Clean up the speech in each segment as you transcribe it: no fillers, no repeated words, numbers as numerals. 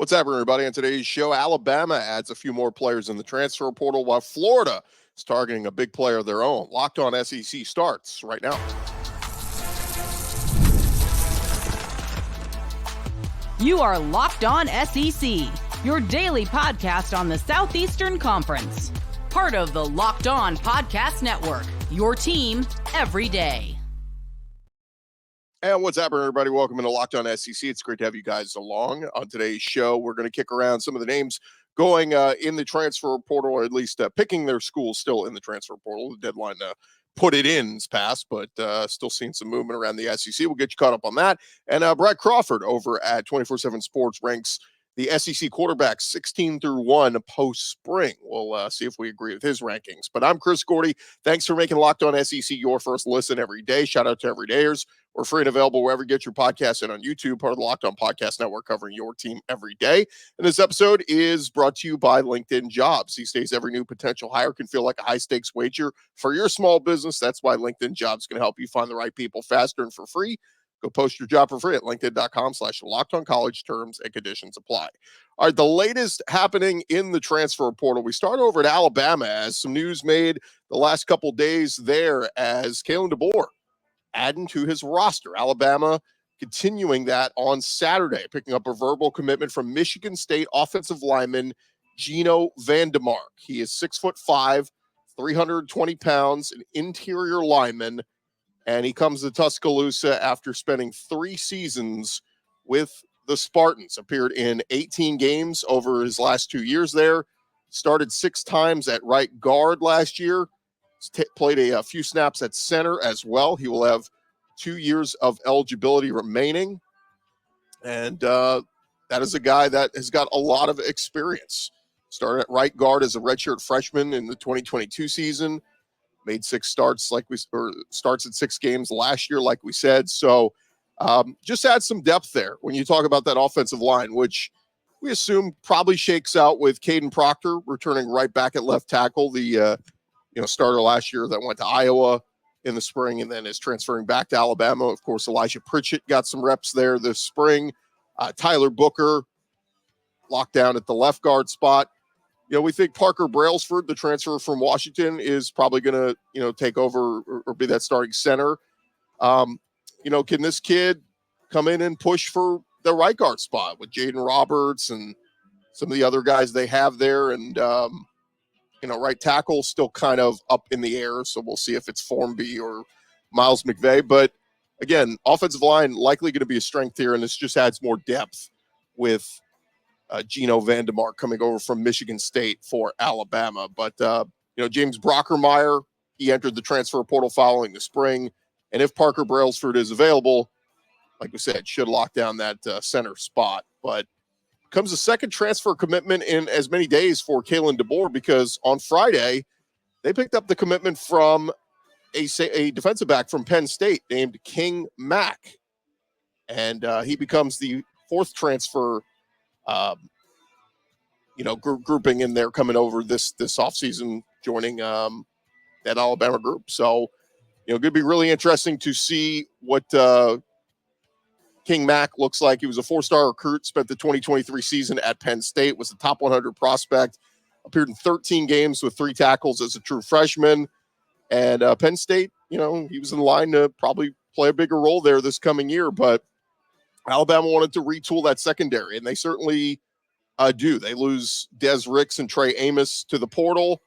What's happening, everybody? On today's show, Alabama adds a few more players in the transfer portal, while Florida is targeting a big player of their own. Locked On SEC starts right now. You are Locked On SEC, your daily podcast on the Southeastern Conference. Part of the Locked On Podcast Network, your team every day. And what's happening, everybody? Welcome into Locked On SEC. It's great to have you guys along. On today's show, we're going to kick around some of the names going in the transfer portal, or at least picking their schools still in the transfer portal. The deadline to put it in is passed, but still seeing some movement around the SEC. We'll get you caught up on that. And Brad Crawford over at 24/7 Sports ranks the SEC quarterbacks 16 through 1 post-spring. We'll see if we agree with his rankings. But I'm Chris Gordy. Thanks for making Locked On SEC your first listen every day. Shout out to everydayers. We're free and available wherever you get your podcasts and on YouTube, part of the Locked On Podcast Network, covering your team every day. And this episode is brought to you by LinkedIn Jobs. These days, every new potential hire can feel like a high-stakes wager for your small business. That's why LinkedIn Jobs can help you find the right people faster and for free. Go post your job for free at linkedin.com/LockedOnCollege. Terms and conditions apply. All right, the latest happening in the transfer portal. We start over at Alabama as some news made the last couple days there as Kalen DeBoer adding to his roster. Alabama continuing that on Saturday, picking up a verbal commitment from Michigan State offensive lineman Geno VanDeMark. He is 6'5", 320 pounds, an interior lineman. And he comes to Tuscaloosa after spending 3 seasons with the Spartans. Appeared in 18 games over his last 2 years there. Started 6 times at right guard last year. Played a few snaps at center as well. He will have 2 years of eligibility remaining. And that is a guy that has got a lot of experience. Started at right guard as a redshirt freshman in the 2022 season. Made 6 starts starts at 6 games last year, like we said. So just add some depth there when you talk about that offensive line, which we assume probably shakes out with Caden Proctor returning right back at left tackle, the starter last year that went to Iowa in the spring and then is transferring back to Alabama. Of course, Elijah Pritchett got some reps there this spring. Tyler Booker locked down at the left guard spot. We think Parker Brailsford, the transfer from Washington, is probably going to, take over or be that starting center. Can this kid come in and push for the right guard spot with Jaden Roberts and some of the other guys they have there? And, right tackle still kind of up in the air. So we'll see if it's Formby or Miles McVay. But again, offensive line likely going to be a strength here. And this just adds more depth with Geno VanDeMark coming over from Michigan State for Alabama. But, James Brockermeyer, he entered the transfer portal following the spring. And if Parker Brailsford is available, like we said, should lock down that center spot. But comes a second transfer commitment in as many days for Kalen DeBoer, because on Friday, they picked up the commitment from a defensive back from Penn State named King Mack. And he becomes the 4th transfer grouping in there coming over this offseason, joining that Alabama group. So, going to be really interesting to see what King Mack looks like. He was a 4-star recruit, spent the 2023 season at Penn State, was a top 100 prospect, appeared in 13 games with 3 tackles as a true freshman. And Penn State, he was in line to probably play a bigger role there this coming year, but Alabama wanted to retool that secondary, and they certainly do. They lose Des Ricks and Trey Amos to the portal,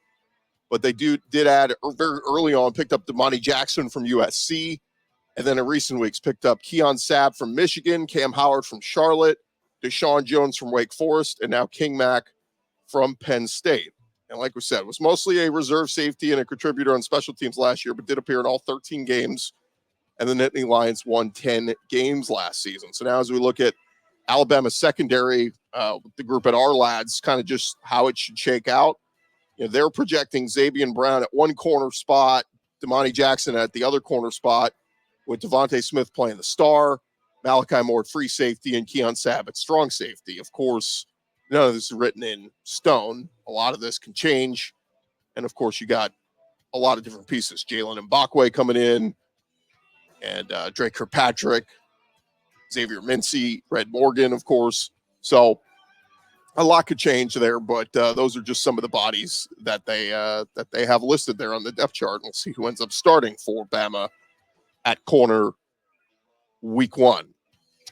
but they did add very early on, picked up Damani Jackson from USC, and then in recent weeks picked up Keon Sabb from Michigan, Cam Howard from Charlotte, Deshaun Jones from Wake Forest, and now King Mack from Penn State. And like we said, was mostly a reserve safety and a contributor on special teams last year, but did appear in all 13 games. And the Nittany Lions won 10 games last season. So now as we look at Alabama's secondary, the group at our lads, kind of just how it should shake out. They're projecting Xavier Brown at one corner spot, Damani Jackson at the other corner spot, with Devontae Smith playing the star, Malachi Moore at free safety, and Keon Sabb at strong safety. Of course, none of this is written in stone. A lot of this can change. And, of course, you got a lot of different pieces. Jalen Mbakwe coming in, and Drake Kirkpatrick, Xavier Mincy, Red Morgan, of course. So a lot could change there, but those are just some of the bodies that they have listed there on the depth chart. We'll see who ends up starting for Bama at corner week 1.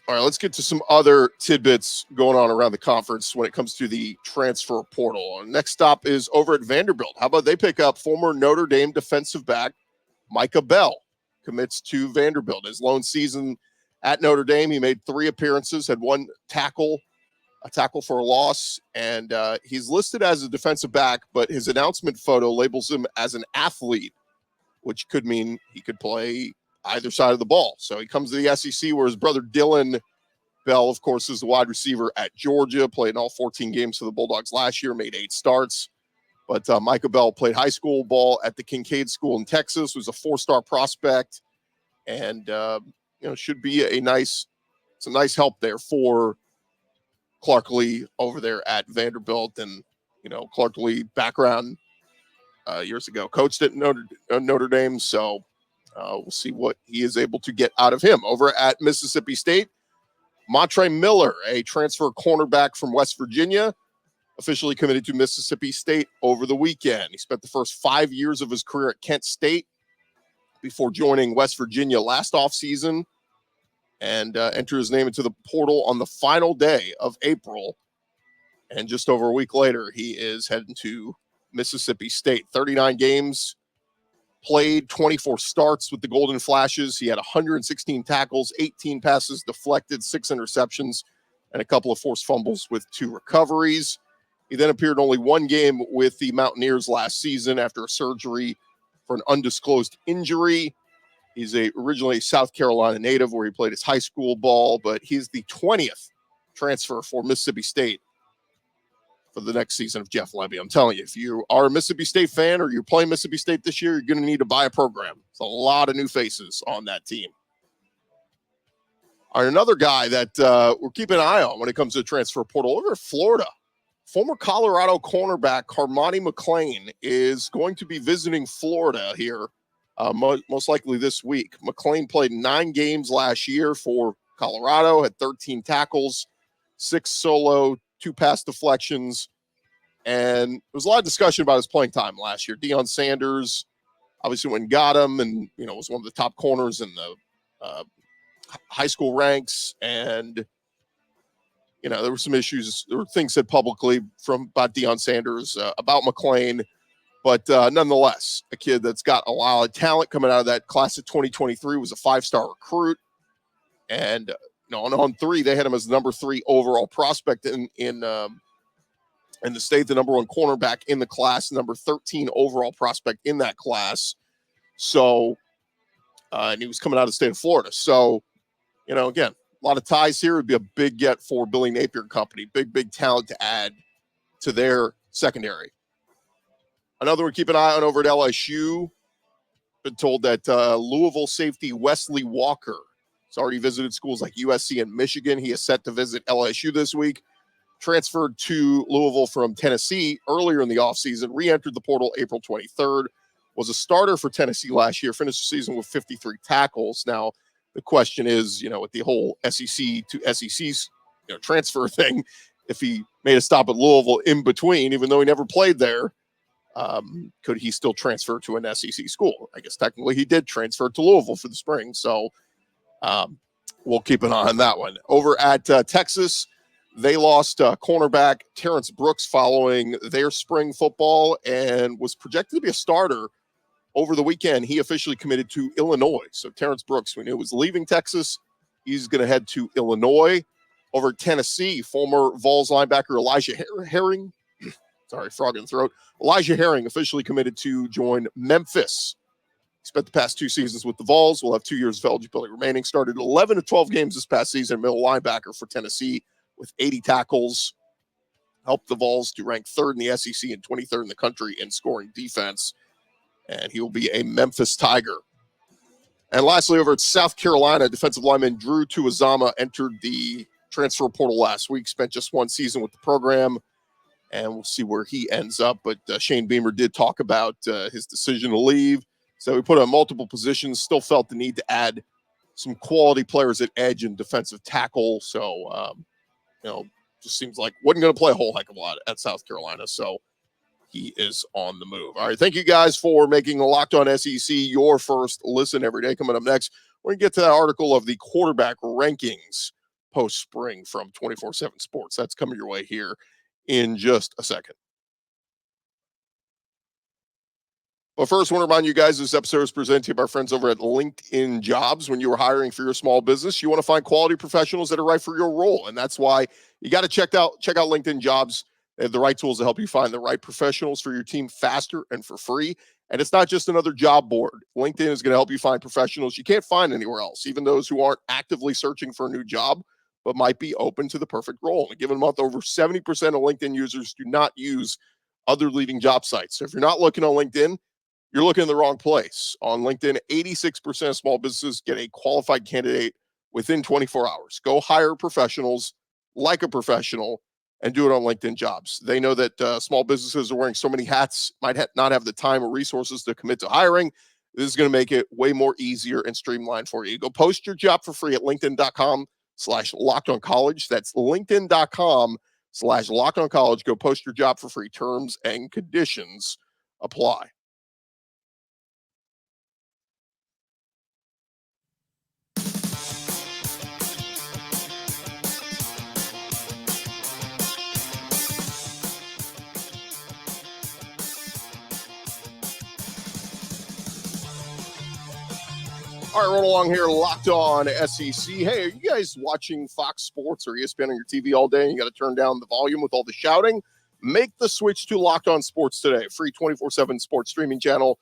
All right, let's get to some other tidbits going on around the conference when it comes to the transfer portal. Our next stop is over at Vanderbilt. How about they pick up former Notre Dame defensive back Micah Bell, commits to Vanderbilt. His lone season at Notre Dame, he made 3 appearances, had 1 tackle, a tackle for a loss, and he's listed as a defensive back, but his announcement photo labels him as an athlete, which could mean he could play either side of the ball. So he comes to the SEC, where his brother Dylan Bell, of course, is the wide receiver at Georgia, played in all 14 games for the Bulldogs last year, made 8 starts. But Micah Bell played high school ball at the Kincaid School in Texas, was a 4-star prospect, and should be a nice help there for Clark Lee over there at Vanderbilt. And Clark Lee background years ago coached at Notre Dame, so we'll see what he is able to get out of him. Over at Mississippi State, Montre Miller, a transfer cornerback from West Virginia, officially committed to Mississippi State over the weekend. He spent the first 5 years of his career at Kent State before joining West Virginia last offseason, and entered his name into the portal on the final day of April. And just over a week later, he is heading to Mississippi State. 39 games played, 24 starts with the Golden Flashes. He had 116 tackles, 18 passes deflected, 6 interceptions, and a couple of forced fumbles with 2 recoveries. He then appeared only 1 game with the Mountaineers last season after a surgery for an undisclosed injury. He's originally a South Carolina native, where he played his high school ball, but he's the 20th transfer for Mississippi State for the next season of Jeff Lebby. I'm telling you, if you are a Mississippi State fan or you're playing Mississippi State this year, you're going to need to buy a program. It's a lot of new faces on that team. All right, another guy that we're keeping an eye on when it comes to the transfer portal over at Florida. Former Colorado cornerback Cormani McClain is going to be visiting Florida here, most likely this week. McClain played 9 games last year for Colorado, had 13 tackles, 6 solo, 2 pass deflections, and there was a lot of discussion about his playing time last year. Deion Sanders obviously went and got him, and was one of the top corners in the high school ranks. And there were some issues. There were things said publicly about Deion Sanders about McClain, but nonetheless, a kid that's got a lot of talent coming out of that class of 2023, was a 5-star recruit, and on 3, they had him as the number 3 overall prospect in the state, the number 1 cornerback in the class, number 13 overall prospect in that class. So, and he was coming out of the state of Florida. So, again, a lot of ties here. It would be a big get for Billy Napier Company. Big talent to add to their secondary. Another one keep an eye on over at LSU. Been told that Louisville safety Wesley Walker has already visited schools like USC and Michigan. He is set to visit LSU this week. Transferred to Louisville from Tennessee earlier in the offseason. Re-entered the portal April 23rd. Was a starter for Tennessee last year. Finished the season with 53 tackles. Now, the question is, with the whole SEC to SEC transfer thing, if he made a stop at Louisville in between, even though he never played there, could he still transfer to an SEC school? I guess technically he did transfer to Louisville for the spring. So we'll keep an eye on that one. Over at Texas, they lost cornerback Terrence Brooks following their spring football and was projected to be a starter over the weekend. He officially committed to Illinois. So Terrence Brooks, we knew, was leaving Texas. He's going to head to Illinois. Over at Tennessee, former Vols linebacker Elijah Herring, sorry, frog in the throat. Elijah Herring officially committed to join Memphis. He spent the past 2 seasons with the Vols. Will have 2 years of eligibility remaining. Started 11 to 12 games this past season, middle linebacker for Tennessee with 80 tackles. Helped the Vols to rank 3rd in the SEC and 23rd in the country in scoring defense. And he will be a Memphis Tiger. And lastly, over at South Carolina, defensive lineman Drew Tuazama entered the transfer portal last week, spent just 1 season with the program, and we'll see where he ends up. But Shane Beamer did talk about his decision to leave. So we put on multiple positions, still felt the need to add some quality players at edge and defensive tackle. So, just seems like wasn't going to play a whole heck of a lot at South Carolina. So he is on the move. All right. Thank you guys for making the Locked On SEC your first listen every day. Coming up next, we're going to get to that article of the quarterback rankings post-spring from 24/7 Sports. That's coming your way here in just a second. Well, first, I want to remind you guys this episode is presented to you by our friends over at LinkedIn Jobs. When you are hiring for your small business, you want to find quality professionals that are right for your role. And that's why you got to check out LinkedIn Jobs. They have the right tools to help you find the right professionals for your team faster and for free. And it's not just another job board. LinkedIn is going to help you find professionals you can't find anywhere else, even those who aren't actively searching for a new job, but might be open to the perfect role. In a given month, over 70% of LinkedIn users do not use other leading job sites. So if you're not looking on LinkedIn, you're looking in the wrong place. On LinkedIn, 86% of small businesses get a qualified candidate within 24 hours. Go hire professionals like a professional and do it on LinkedIn Jobs. They know that small businesses are wearing so many hats, might not have the time or resources to commit to hiring. This is going to make it way more easier and streamlined for you. Go post your job for free at linkedin.com/lockedoncollege. That's linkedin.com/lockedoncollege. Go post your job for free. Terms and conditions apply. All right, roll along here, Locked On SEC. Hey, are you guys watching Fox Sports or ESPN on your TV all day and you got to turn down the volume with all the shouting? Make the switch to Locked On Sports today. Free 24/7 sports streaming channel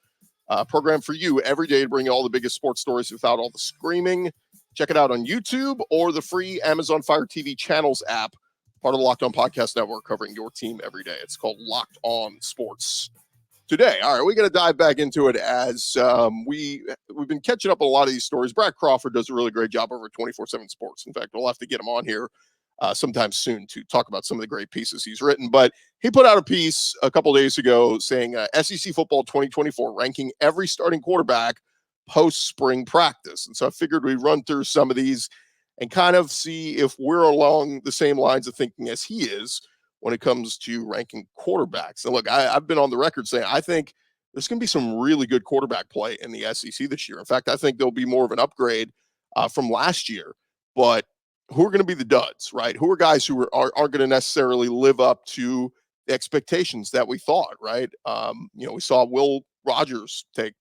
program for you every day to bring you all the biggest sports stories without all the screaming. Check it out on YouTube or the free Amazon Fire TV channels app, part of the Locked On Podcast Network, covering your team every day. It's called Locked On Sports today. All right, we got to dive back into it as we've been catching up on a lot of these stories. Brad Crawford does a really great job over 24/7 Sports. In fact, we'll have to get him on here sometime soon to talk about some of the great pieces he's written. But he put out a piece a couple days ago saying SEC football 2024 ranking every starting quarterback post spring practice. And so I figured we'd run through some of these and kind of see if we're along the same lines of thinking as he is when it comes to ranking quarterbacks. And look, I've been on the record saying I think there's going to be some really good quarterback play in the SEC this year. In fact, I think there'll be more of an upgrade from last year. But who are going to be the duds, right? Who are guys who aren't going to necessarily live up to the expectations that we thought, right? We saw Will Rogers take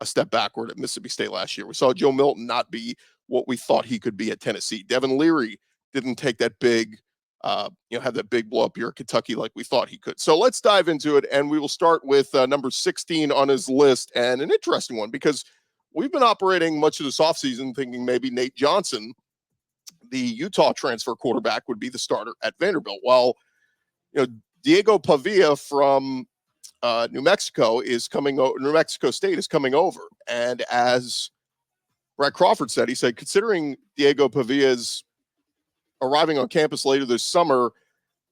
a step backward at Mississippi State last year. We saw Joe Milton not be what we thought he could be at Tennessee. Devin Leary didn't take that big have that big blow up here at Kentucky like we thought he could. So let's dive into it, and we will start with number 16 on his list, and an interesting one because we've been operating much of this offseason thinking maybe Nate Johnson, the Utah transfer quarterback, would be the starter at Vanderbilt. Well, Diego Pavia from New Mexico State is coming over, and as Brad Crawford said, he said, considering Diego Pavia's arriving on campus later this summer,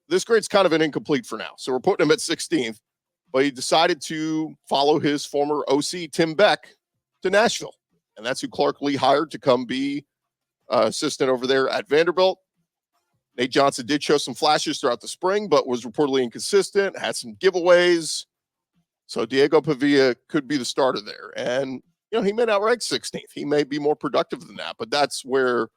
this grade's kind of an incomplete for now. So we're putting him at 16th, but he decided to follow his former OC, Tim Beck, to Nashville. And that's who Clark Lee hired to come be assistant over there at Vanderbilt. Nate Johnson did show some flashes throughout the spring, but was reportedly inconsistent, had some giveaways. So Diego Pavia could be the starter there. And, he may not rank 16th. He may be more productive than that, but that's where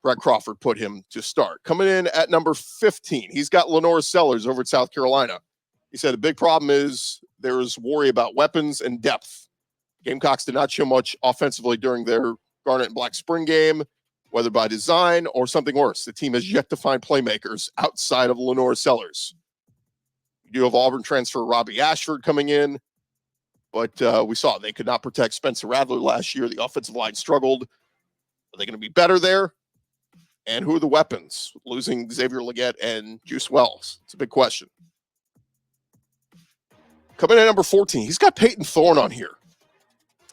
Brad Crawford put him to start. Coming in at number 15, he's got Lenore Sellers over at South Carolina. He said the big problem is there is worry about weapons and depth. Gamecocks did not show much offensively during their Garnet and Black spring game, whether by design or something worse. The team has yet to find playmakers outside of Lenore Sellers. You do have Auburn transfer Robbie Ashford coming in, but we saw they could not protect Spencer Rattler last year. The offensive line struggled. Are they going to be better there? And who are the weapons? Losing Xavier Legette and Juice Wells. It's a big question. Coming in at number 14, he's got Payton Thorne on here.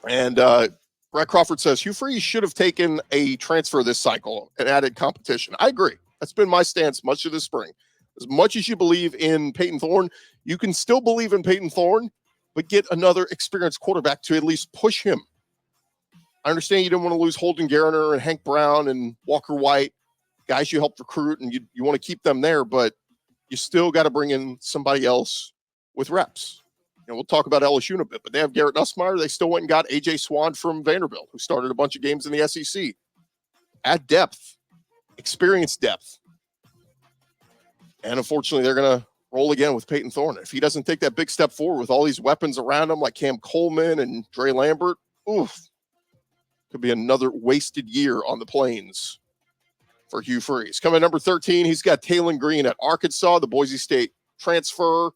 And Brad Crawford says, Hugh Freeze should have taken a transfer this cycle and added competition. I agree. That's been my stance much of this spring. As much as you believe in Payton Thorne, you can still believe in Payton Thorne, but get another experienced quarterback to at least push him. I understand you didn't want to lose Holden Garriner and Hank Brown and Walker White, guys you helped recruit and you want to keep them there, but you still got to bring in somebody else with reps. We'll talk about LSU in a bit, but they have Garrett Nussmeier. They still went and got A.J. Swan from Vanderbilt, who started a bunch of games in the SEC. Add depth, experience depth. And unfortunately, they're going to roll again with Payton Thorne. If he doesn't take that big step forward with all these weapons around him, like Cam Coleman and Dre Lambert, could be another wasted year on the Plains for Hugh Freeze. Coming at number 13, he's got Taylon Green at Arkansas, the Boise State transfer.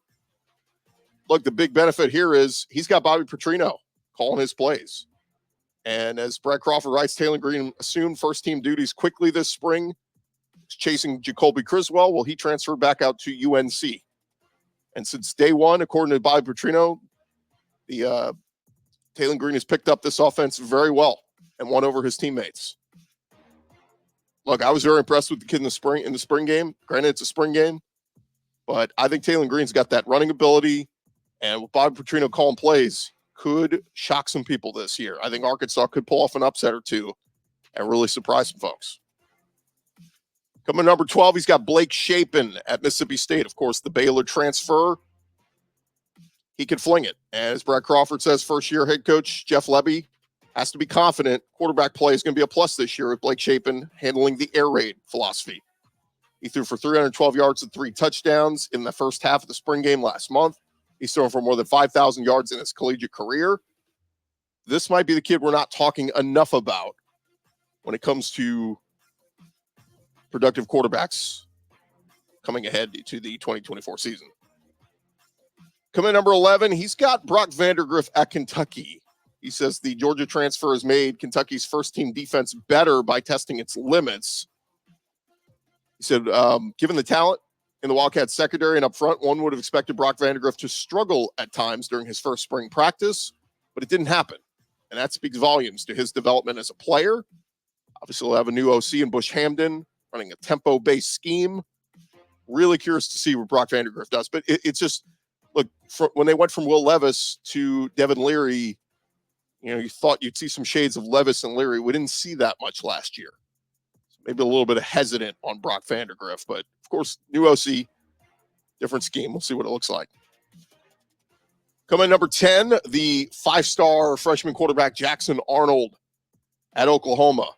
Look, the big benefit here is he's got Bobby Petrino calling his plays. And as Brad Crawford writes, Taylon Green assumed first-team duties quickly this spring, chasing Jacoby Criswell. Well, he transferred back out to UNC. And since day one, according to Bobby Petrino, the Taylon Green has picked up this offense very well and won over his teammates. Look, I was very impressed with the kid in the spring game. Granted, it's a spring game, but I think Taylon Green's got that running ability, and with Bobby Petrino calling plays, could shock some people this year. I think Arkansas could pull off an upset or two and really surprise some folks. Coming number 12, he's got Blake Shapen at Mississippi State. Of course, the Baylor transfer. He could fling it. As Brad Crawford says, first-year head coach Jeff Levy has to be confident quarterback play is going to be a plus this year with Blake Shapen handling the air raid philosophy. He threw for 312 yards and 3 touchdowns in the first half of the spring game last month. He's thrown for more than 5,000 yards in his collegiate career. This might be the kid we're not talking enough about when it comes to productive quarterbacks coming ahead to the 2024 season. Coming at number 11, he's got Brock Vandergriff at Kentucky. He says the Georgia transfer has made Kentucky's first-team defense better by testing its limits. He said, given the talent in the Wildcats secondary and up front, one would have expected Brock Vandergriff to struggle at times during his first spring practice, but it didn't happen. And that speaks volumes to his development as a player. Obviously, we'll have a new OC in Bush Hamden running a tempo-based scheme. Really curious to see what Brock Vandergriff does. But it's just, look, when they went from Will Levis to Devin Leary, you thought you'd see some shades of Levis and Leary. We didn't see that much last year. So maybe a little bit of hesitant on Brock Vandergriff. But, of course, new OC, different scheme. We'll see what it looks like. Coming at number 10, the 5-star freshman quarterback Jackson Arnold at Oklahoma.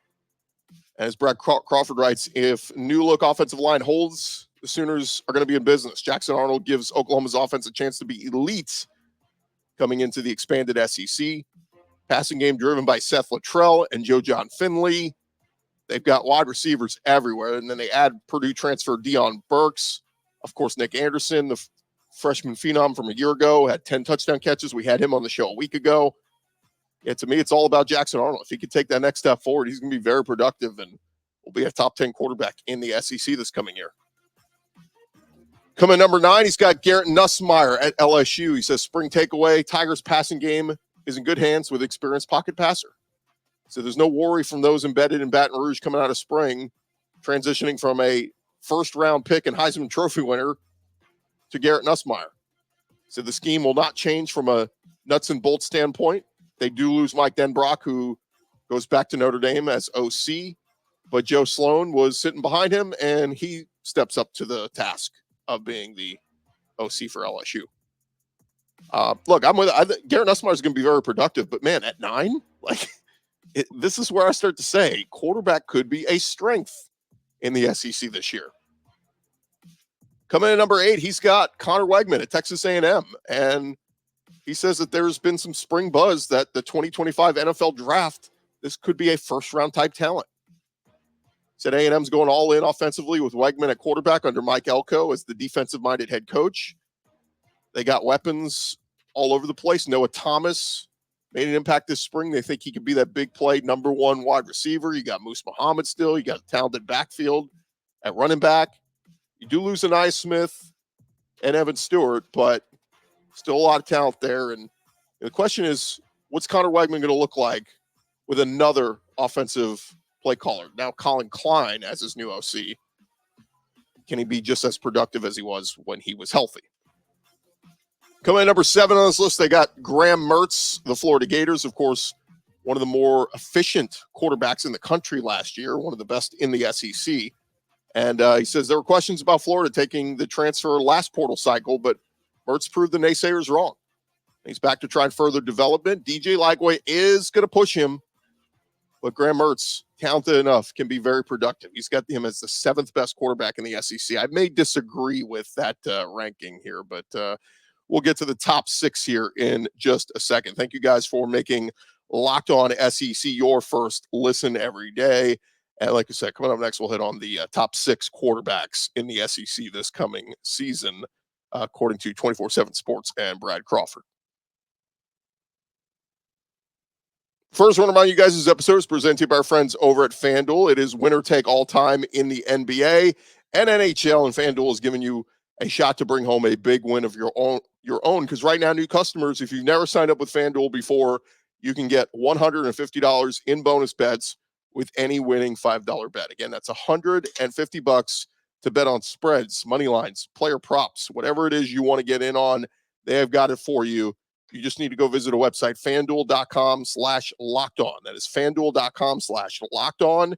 As Brad Crawford writes, if new look offensive line holds, the Sooners are going to be in business. Jackson Arnold gives Oklahoma's offense a chance to be elite coming into the expanded SEC. Passing game driven by Seth Luttrell and Joe John Finley. They've got wide receivers everywhere. And then they add Purdue transfer Deion Burks. Of course, Nick Anderson, the freshman phenom from a year ago, had 10 touchdown catches. We had him on the show a week ago. Yeah, to me, it's all about Jackson Arnold. If he could take that next step forward, he's going to be very productive and will be a top 10 quarterback in the SEC this coming year. Coming number 9, he's got Garrett Nussmeier at LSU. He says, spring takeaway, Tigers passing game is in good hands with experienced pocket passer. So there's no worry from those embedded in Baton Rouge coming out of spring, transitioning from a first-round pick and Heisman Trophy winner to Garrett Nussmeier. So the scheme will not change from a nuts and bolts standpoint. They do lose Mike Denbrock, who goes back to Notre Dame as OC, but Joe Sloan was sitting behind him, and he steps up to the task of being the OC for LSU. Look, Garrett Nussmeier is going to be very productive, but man, at 9, this is where I start to say quarterback could be a strength in the SEC this year. Coming in at number 8, he's got Connor Wegman at Texas A&M, and he says that there's been some spring buzz that the 2025 NFL draft, this could be a first-round type talent. Said A&M's going all in offensively with Wegman at quarterback under Mike Elko as the defensive-minded head coach. They got weapons all over the place. Noah Thomas made an impact this spring. They think he could be that big play number 1 wide receiver. You got Moose Muhammad still. You got a talented backfield at running back. You do lose Anais Smith and Evan Stewart, but still a lot of talent there. And the question is, what's Connor Wegman going to look like with another offensive play caller? Now Colin Klein as his new OC. Can he be just as productive as he was when he was healthy? Coming at number 7 on this list, they got Graham Mertz, the Florida Gators. Of course, one of the more efficient quarterbacks in the country last year, one of the best in the SEC. And he says there were questions about Florida taking the transfer last portal cycle, but Mertz proved the naysayers wrong. He's back to try further development. DJ Lightweight is going to push him, but Graham Mertz, talented enough, can be very productive. He's got him as the 7th best quarterback in the SEC. I may disagree with that ranking here, but we'll get to the top 6 here in just a second. Thank you guys for making Locked On SEC your first listen every day. And like I said, coming up next, we'll hit on the top 6 quarterbacks in the SEC this coming season, according to 24/7 Sports and Brad Crawford. First, I want to remind you guys this episode is presented by our friends over at FanDuel. It is winner take all time in the NBA and NHL, and FanDuel is giving you a shot to bring home a big win of your own. Because right now, new customers, if you've never signed up with FanDuel before, you can get $150 in bonus bets with any winning $5 bet. Again, that's $150 to bet on spreads, money lines, player props, whatever it is you want to get in on. They have got it for you. You just need to go visit a website, FanDuel.com/lockedon. That is FanDuel.com/lockedon,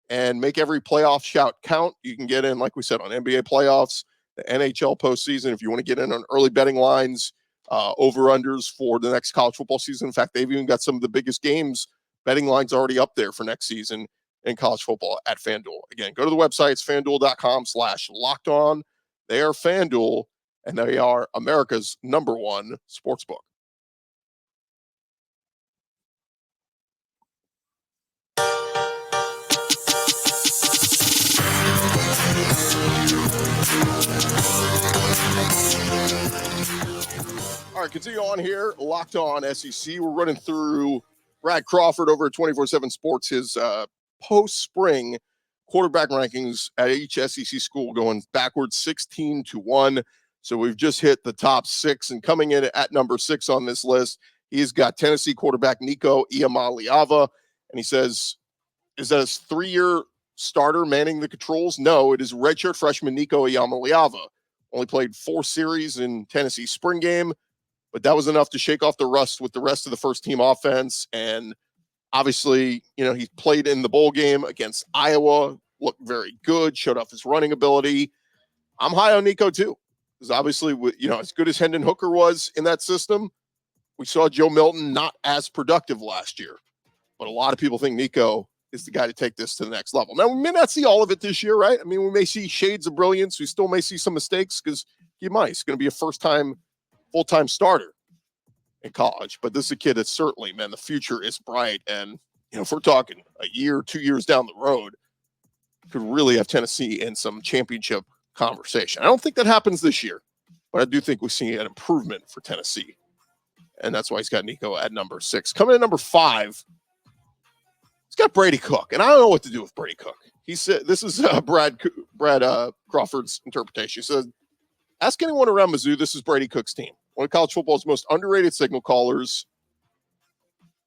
and make every playoff shout count. You can get in, like we said, on NBA playoffs, the NHL postseason. If you want to get in on early betting lines, over-unders for the next college football season. In fact, they've even got some of the biggest games, betting lines already up there for next season in college football at FanDuel. Again, go to the website. It's FanDuel.com/lockedon. They are FanDuel, and they are America's #1 sportsbook. All right, continue on here. Locked On SEC. We're running through Brad Crawford over at 24/7 Sports, his post-spring quarterback rankings at each SEC school going backwards 16-1. So we've just hit the top 6, and coming in at number 6 on this list, he's got Tennessee quarterback Nico Iamaleava, and he says, is that his 3-year starter manning the controls? No, it is redshirt freshman Nico Iamaleava. Only played 4 series in Tennessee's spring game, but that was enough to shake off the rust with the rest of the first team offense. And obviously, he played in the bowl game against Iowa, looked very good, showed off his running ability. I'm high on Nico too, because obviously, as good as Hendon Hooker was in that system, we saw Joe Milton not as productive last year. But a lot of people think Nico is the guy to take this to the next level. Now, we may not see all of it this year, right? I mean, we may see shades of brilliance. We still may see some mistakes because he's going to be a first-time, full-time starter in college. But this is a kid that certainly, man, the future is bright. And, if we're talking a year, 2 years down the road, could really have Tennessee in some championship conversation. I don't think that happens this year, but I do think we see an improvement for Tennessee. And that's why he's got Nico at number 6. Coming in number 5, he's got Brady Cook, and I don't know what to do with Brady Cook. He said, this is Brad Crawford's interpretation. He said, ask anyone around Mizzou, this is Brady Cook's team. One of college football's most underrated signal callers,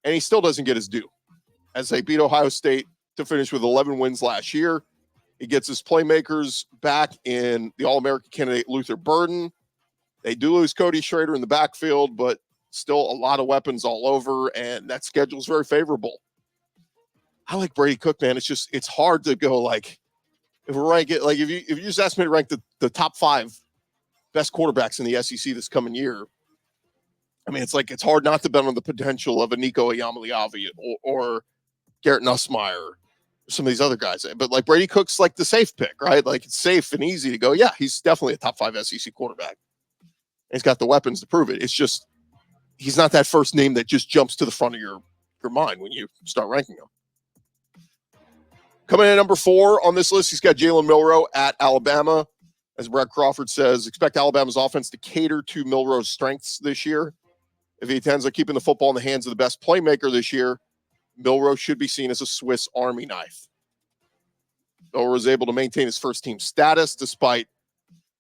and he still doesn't get his due. As they beat Ohio State to finish with 11 wins last year, he gets his playmakers back in the All-American candidate Luther Burden. They do lose Cody Schrader in the backfield, but still a lot of weapons all over, and that schedule is very favorable. I like Brady Cook, man. It's hard to go if we rank it, if you just ask me to rank the top 5 best quarterbacks in the SEC this coming year, I mean, it's hard not to bet on the potential of a Nico Iamaleava or Garrett Nussmeier, or some of these other guys. But Brady Cook's the safe pick, right? It's safe and easy to go, yeah, he's definitely a top 5 SEC quarterback. And he's got the weapons to prove it. It's just, he's not that first name that just jumps to the front of your mind when you start ranking him. Coming in at number 4 on this list, he's got Jalen Milroe at Alabama. As Brad Crawford says, expect Alabama's offense to cater to Milroe's strengths this year. If he intends on keeping the football in the hands of the best playmaker this year, Milroe should be seen as a Swiss Army knife. Milroe was able to maintain his first-team status during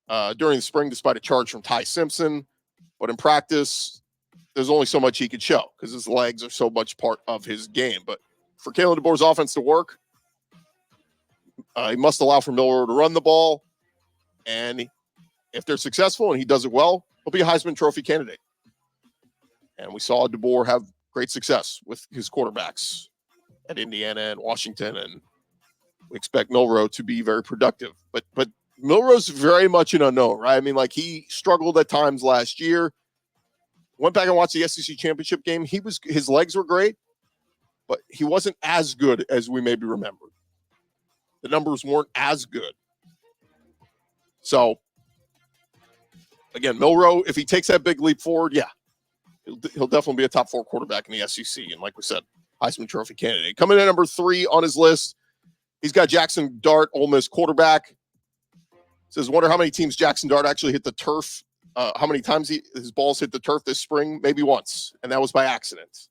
the spring, despite a charge from Ty Simpson. But in practice, there's only so much he could show because his legs are so much part of his game. But for Kalen DeBoer's offense to work, he must allow for Milroe to run the ball. And if they're successful and he does it well, he'll be a Heisman Trophy candidate. And we saw DeBoer have great success with his quarterbacks at Indiana and Washington and We expect Milroe to be very productive, but Milroe's very much an unknown, right? I mean, like, he struggled at times last year. Went back and watched the SEC championship game. His legs were great, but he wasn't as good as we maybe remembered. The numbers weren't as good. So, again, Milroe, if he takes that big leap forward, yeah, he'll definitely be a top 4 quarterback in the SEC. And like we said, Heisman Trophy candidate. Coming in at number 3 on his list, he's got Jaxson Dart, Ole Miss quarterback. Says, wonder how many times Jaxson Dart actually hit the turf. How many times his balls hit the turf this spring? Maybe once, and that was by accident.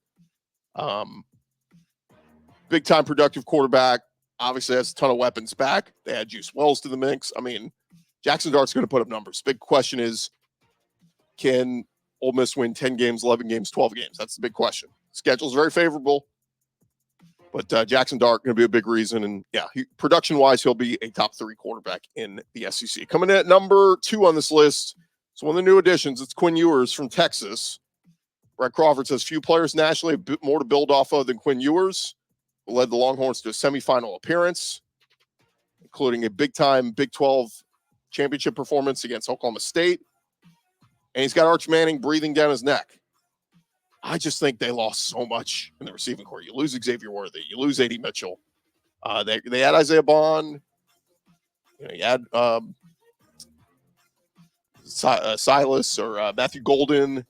Big-time productive quarterback. Obviously has a ton of weapons back. They add Juice Wells to the mix. I mean, Jaxson Dart's going to put up numbers. Big question is, can Ole Miss win 10 games, 11 games, 12 games? That's the big question. Schedule's very favorable, but Jaxson Dart going to be a big reason. And yeah, production-wise, he'll be a top 3 quarterback in the SEC. Coming in at number 2 on this list, so one of the new additions, it's Quinn Ewers from Texas. Brad Crawford says few players nationally have more to build off of than Quinn Ewers, who led the Longhorns to a semifinal appearance, including a big-time Big 12 championship performance against Oklahoma State. And he's got Arch Manning breathing down his neck. I just think they lost so much in the receiving corps. You lose Xavier Worthy. You lose A.D. Mitchell. They had Isaiah Bond. You had Silas or Matthew Golden.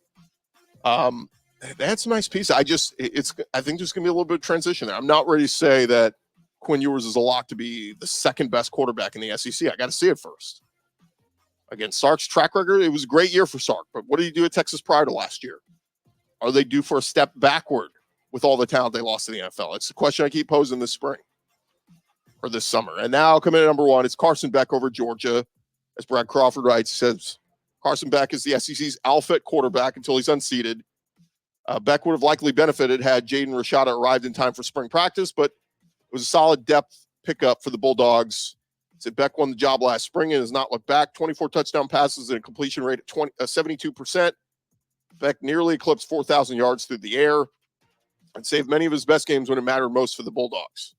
They had some nice pieces. I think there's going to be a little bit of transition there. I'm not ready to say that Quinn Ewers is a lock to be the second best quarterback in the SEC. I got to see it first. Again, Sark's track record, it was a great year for Sark, but what did he do at Texas prior to last year? Are they due for a step backward with all the talent they lost to the NFL? It's the question I keep posing this spring or this summer. And now coming in at number 1, it's Carson Beck over Georgia. As Brad Crawford writes, he says, Carson Beck is the SEC's alpha quarterback until he's unseated. Beck would have likely benefited had Jaden Rashada arrived in time for spring practice, but it was a solid depth pickup for the Bulldogs. Said Beck won the job last spring and has not looked back. 24 touchdown passes and a completion rate at 72%. Beck nearly eclipsed 4,000 yards through the air and saved many of his best games when it mattered most for the Bulldogs.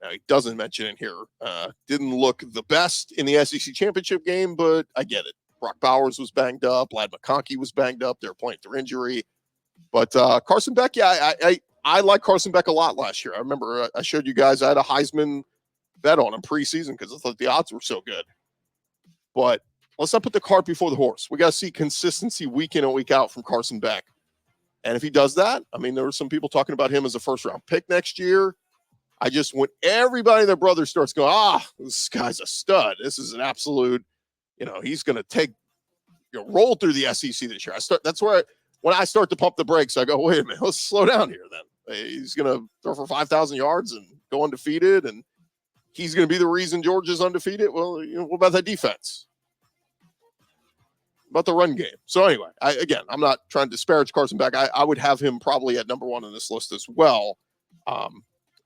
Now, he doesn't mention in here, didn't look the best in the SEC championship game, but I get it. Brock Bowers was banged up. Lad McConkey was banged up. They were playing through injury. But Carson Beck, yeah, I like Carson Beck a lot last year. I remember I showed you guys I had a Heisman bet on him preseason because I thought the odds were so good. But let's not put the cart before the horse. We got to see consistency week in and week out from Carson Beck. And if he does that, I mean, there were some people talking about him as a first-round pick next year. When everybody and their brother starts going, this guy's a stud. This is an absolute, he's going to roll through the SEC this year. When I start to pump the brakes, I go, wait a minute, let's slow down here then. He's going to throw for 5,000 yards and go undefeated, and he's going to be the reason Georgia's undefeated. Well, what about that defense? About the run game. So anyway, I'm not trying to disparage Carson Beck. I would have him probably at number 1 on this list as well.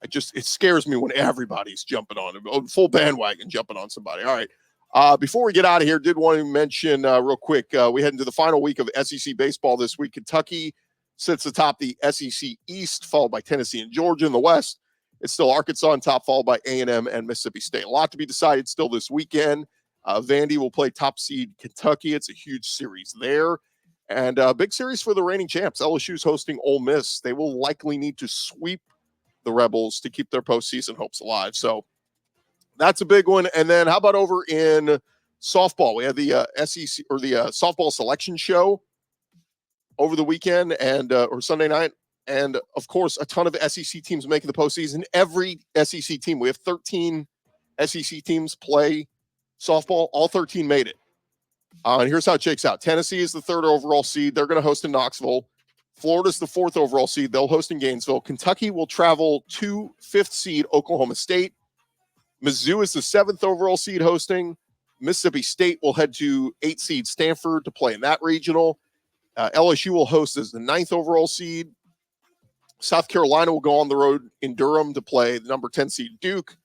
It scares me when everybody's jumping on him, full bandwagon jumping on somebody. All right. Before we get out of here, did want to mention real quick, we head into the final week of SEC baseball this week. Kentucky sits atop the SEC East, followed by Tennessee and Georgia in the West. It's still Arkansas on top, followed by A&M and Mississippi State. A lot to be decided still this weekend. Vandy will play top seed Kentucky. It's a huge series there. And a big series for the reigning champs. LSU's hosting Ole Miss. They will likely need to sweep the Rebels to keep their postseason hopes alive. So that's a big one. And then how about over in softball? We had the SEC or the softball selection show over the weekend and or Sunday night. And of course, a ton of SEC teams making the postseason. Every SEC team, we have 13 SEC teams play softball. All 13 made it. And here's how it shakes out. Tennessee is the 3rd overall seed. They're going to host in Knoxville. Florida's the 4th overall seed. They'll host in Gainesville. Kentucky will travel to 5th seed Oklahoma State. Mizzou is the 7th overall seed hosting. Mississippi State will head to 8th seed Stanford to play in that regional. LSU will host as the 9th overall seed. South Carolina will go on the road in Durham to play the number 10 seed Duke.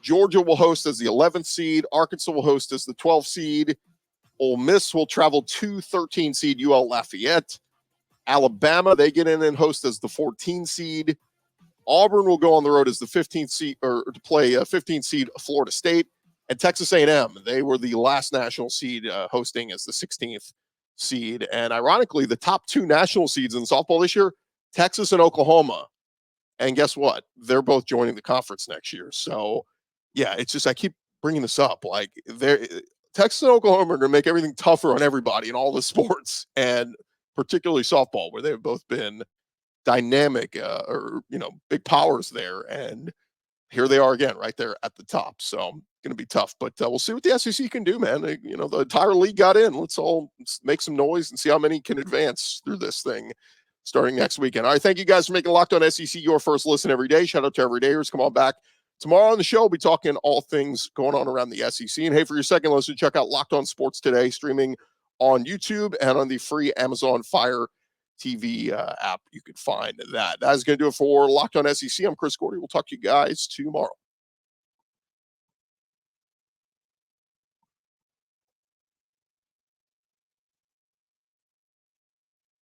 Georgia will host as the 11th seed. Arkansas will host as the 12th seed. Ole Miss will travel to 13 seed UL Lafayette. Alabama, they get in and host as the 14 seed. Auburn will go on the road as the 15th seed, or to play a 15th seed Florida State, and Texas A&M. They were the last national seed, hosting as the 16th seed. And ironically, the top two national seeds in softball this year, Texas and Oklahoma. And guess what? They're both joining the conference next year. So, yeah, it's just I keep bringing this up. Like, Texas and Oklahoma are going to make everything tougher on everybody in all the sports, and particularly softball, where they've both been dynamic, or big powers there. And here they are again, right there at the top. So going to be tough, but we'll see what the SEC can do, man. The entire league got in. Let's all make some noise and see how many can advance through this thing starting next weekend. All right. Thank you guys for making Locked On SEC your first listen every day. Shout out to everydayers. Come on back tomorrow on the show. We'll be talking all things going on around the SEC. And hey, for your second listen, check out Locked On Sports Today, streaming on YouTube and on the free Amazon Fire TV app. You can find that. That is going to do it for Locked On SEC. I'm Chris Gordy. We'll talk to you guys tomorrow.